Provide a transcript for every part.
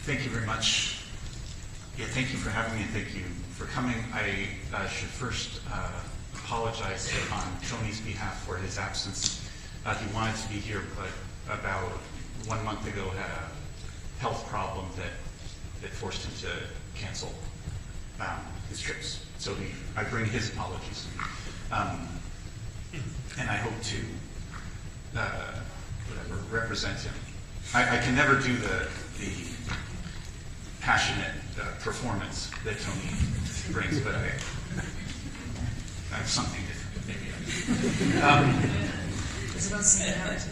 Thank you very much. Yeah, thank you for having me, and thank you for coming. I should first apologize on Tony's behalf for his absence. He wanted to be here, but about 1 month ago had a health problem that forced him to cancel his trips. So I bring his apologies. And I hope to represent him. I can never do the passionate performance that Tony brings, but I have something different, maybe. It's about similarity.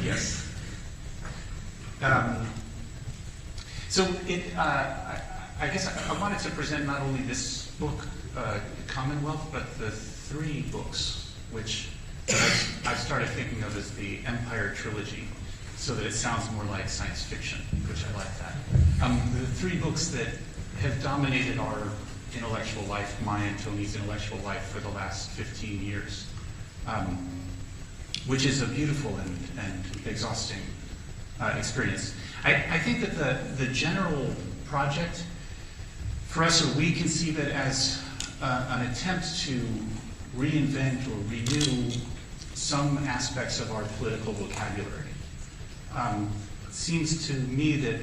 Yes. So I guess I wanted to present not only this book, Commonwealth, but the 3 books which I started thinking of as the Empire Trilogy, so that it sounds more like science fiction, which I like that. The 3 books that have dominated our intellectual life, my and Tony's intellectual life for the last 15 years, which is a beautiful and exhausting experience. I think that the general project for us, or we conceive it as an attempt to reinvent or renew some aspects of our political vocabulary. It seems to me that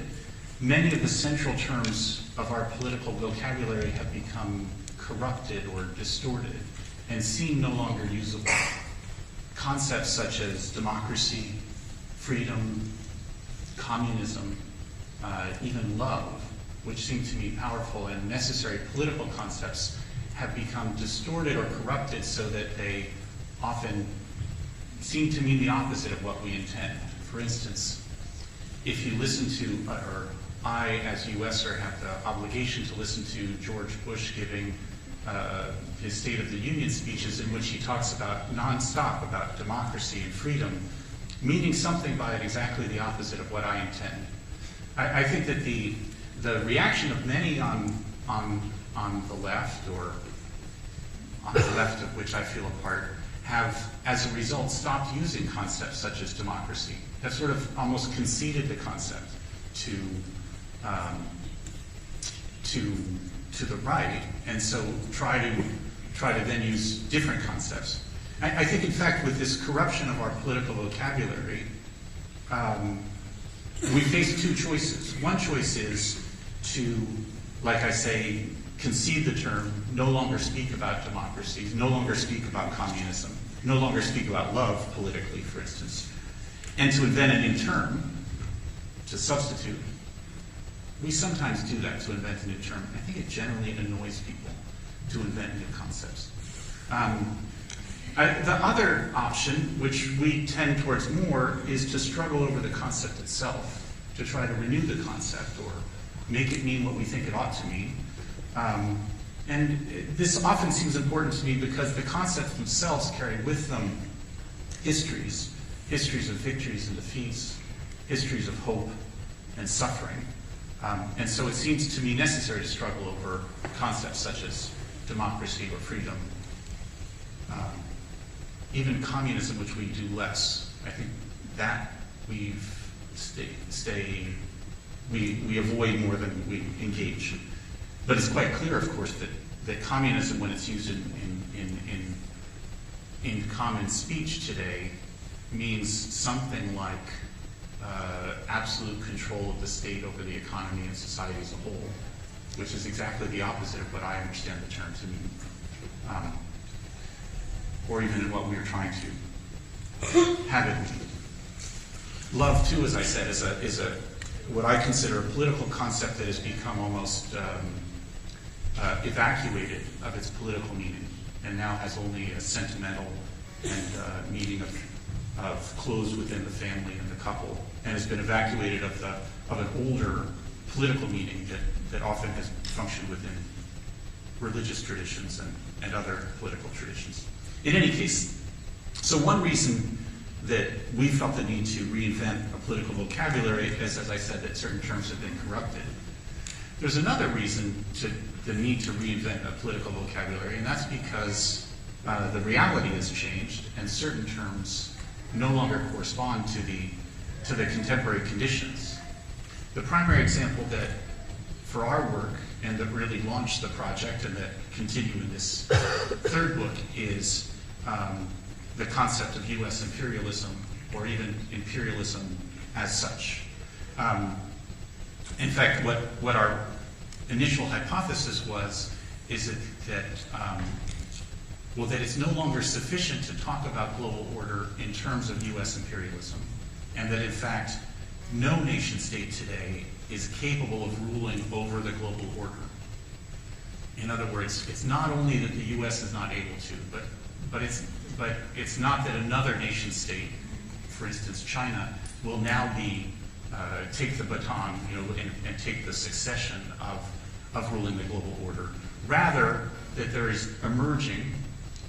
many of the central terms of our political vocabulary have become corrupted or distorted and seem no longer usable. Concepts such as democracy, freedom, communism, even love, which seem to me powerful and necessary political concepts, have become distorted or corrupted so that they often seem to mean the opposite of what we intend. For instance, if you listen to, or I as USer have the obligation to listen to George Bush giving his State of the Union speeches, in which he talks about nonstop about democracy and freedom, meaning something by it exactly the opposite of what I intend. I think that the reaction of many on the left, or on the left of which I feel a part, have, as a result, stopped using concepts such as democracy, have sort of almost conceded the concept to the right, and so try to then use different concepts. I think, in fact, with this corruption of our political vocabulary, we face 2 choices. One choice is to, like I say, concede the term, no longer speak about democracy, no longer speak about communism, no longer speak about love politically, for instance, and to invent a new term, to substitute. We sometimes do that, to invent a new term. I think it generally annoys people to invent new concepts. The other option, which we tend towards more, is to struggle over the concept itself, to try to renew the concept or make it mean what we think it ought to mean. And this often seems important to me because the concepts themselves carry with them histories of victories and defeats, histories of hope and suffering. And so it seems to me necessary to struggle over concepts such as democracy or freedom, even communism, which we do less. I think that we avoid more than we engage. But it's quite clear, of course, that communism, when it's used in common speech today, means something like absolute control of the state over the economy and society as a whole, which is exactly the opposite of what I understand the term to mean, or even in what we are trying to have it mean. Love, too, as I said, is a what I consider a political concept that has become almost evacuated of its political meaning, and now has only a sentimental and meaning of close within the family and the couple, and has been evacuated of an older political meaning that often has functioned within religious traditions and other political traditions. In any case, so one reason that we felt the need to reinvent a political vocabulary is, as I said, that certain terms have been corrupted. There's another reason to the need to reinvent a political vocabulary, and that's because the reality has changed and certain terms no longer correspond to the to the contemporary conditions. The primary example that, for our work, and that really launched the project and that continue in this third book is the concept of US imperialism, or even imperialism as such. In fact, what our initial hypothesis is that it's no longer sufficient to talk about global order in terms of US imperialism, and that in fact, no nation state today is capable of ruling over the global order. In other words, it's not only that the US is not able to, but it's not that another nation state, for instance China, will now take the baton, and take the succession of ruling the global order. Rather, that there is emerging,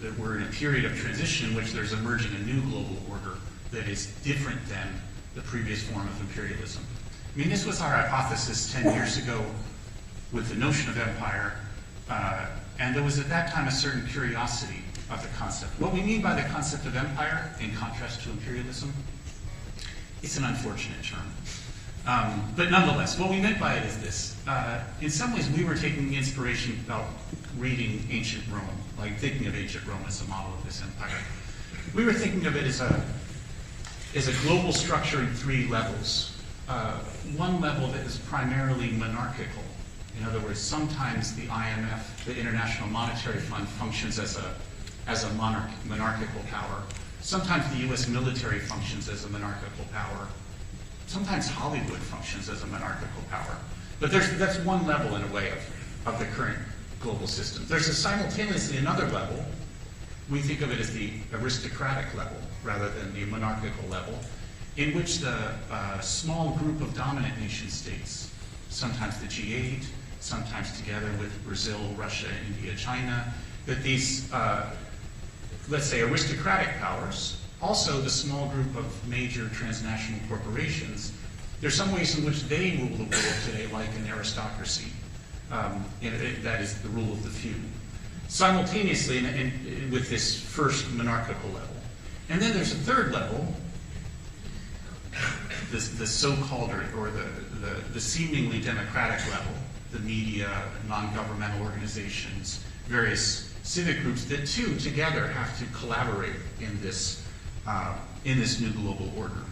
that we're in a period of transition in which there's emerging a new global order that is different than the previous form of imperialism. I mean, this was our hypothesis 10 years ago with the notion of empire, and there was at that time a certain curiosity of the concept. What we mean by the concept of empire, in contrast to imperialism, it's an unfortunate term. But nonetheless, what we meant by it is this. In some ways, we were taking inspiration about reading ancient Rome, like thinking of ancient Rome as a model of this empire. We were thinking of it as a global structure in three levels. One level that is primarily monarchical. In other words, sometimes the IMF, the International Monetary Fund, functions as a monarchical power. Sometimes the US military functions as a monarchical power. Sometimes Hollywood functions as a monarchical power. But that's one level, in a way, of the current global system. There's simultaneously another level. We think of it as the aristocratic level, rather than the monarchical level, in which the small group of dominant nation states, sometimes the G8, sometimes together with Brazil, Russia, India, China, that these, let's say, aristocratic powers, also the small group of major transnational corporations, there's some ways in which they rule the world today like an aristocracy. That is the rule of the few. Simultaneously, with this first monarchical level. And then there's a third level, the so-called, or the seemingly democratic level, the media, non-governmental organizations, various civic groups that too together have to collaborate in this new global order.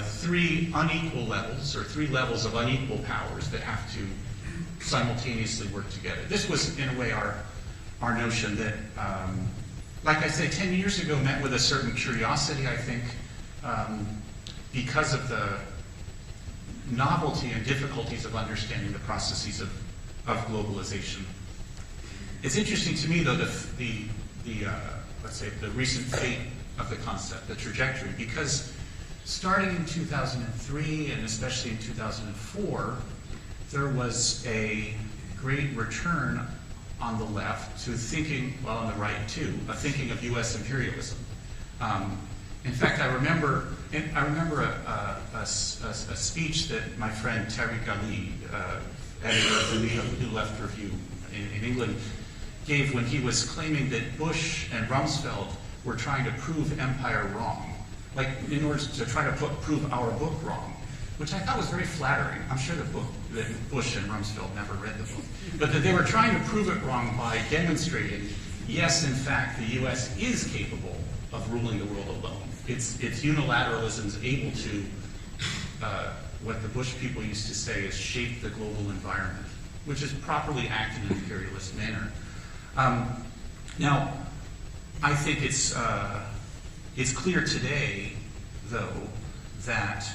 Three unequal levels, or three levels of unequal powers that have to simultaneously work together. This was, in a way, our notion that, like I say, 10 years ago met with a certain curiosity, I think, because of the novelty and difficulties of understanding the processes of globalization. It's interesting to me, though, let's say, the recent fate of the concept, the trajectory, because starting in 2003 and especially in 2004, there was a great return on the left to thinking, well, on the right too, of thinking of U.S. imperialism. In fact, I remember a speech that my friend Tariq Ali, editor of the New Left Review in England, gave when he was claiming that Bush and Rumsfeld were trying to prove empire wrong, like in order to try to prove our book wrong, which I thought was very flattering. I'm sure that Bush and Rumsfeld never read the book, but that they were trying to prove it wrong by demonstrating, yes, in fact, the U.S. is capable of ruling the world alone. Its unilateralism is able to, what the Bush people used to say is shape the global environment, which is properly act in an imperialist manner. Now, I think it's clear today, though, that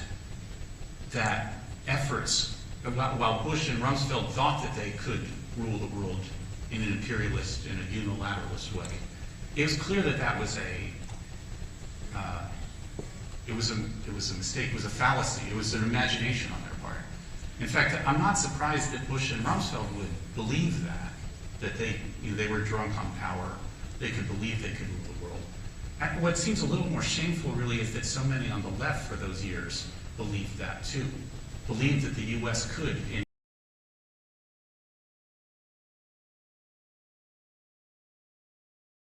efforts, while Bush and Rumsfeld thought that they could rule the world in an imperialist, in a unilateralist way, it was clear that that was it was a mistake, it was a fallacy, it was an imagination on their part. In fact, I'm not surprised that Bush and Rumsfeld would believe that they were drunk on power, they could believe they could rule the world. And what seems a little more shameful, really, is that so many on the left for those years believed that too, believed that the U.S. could, in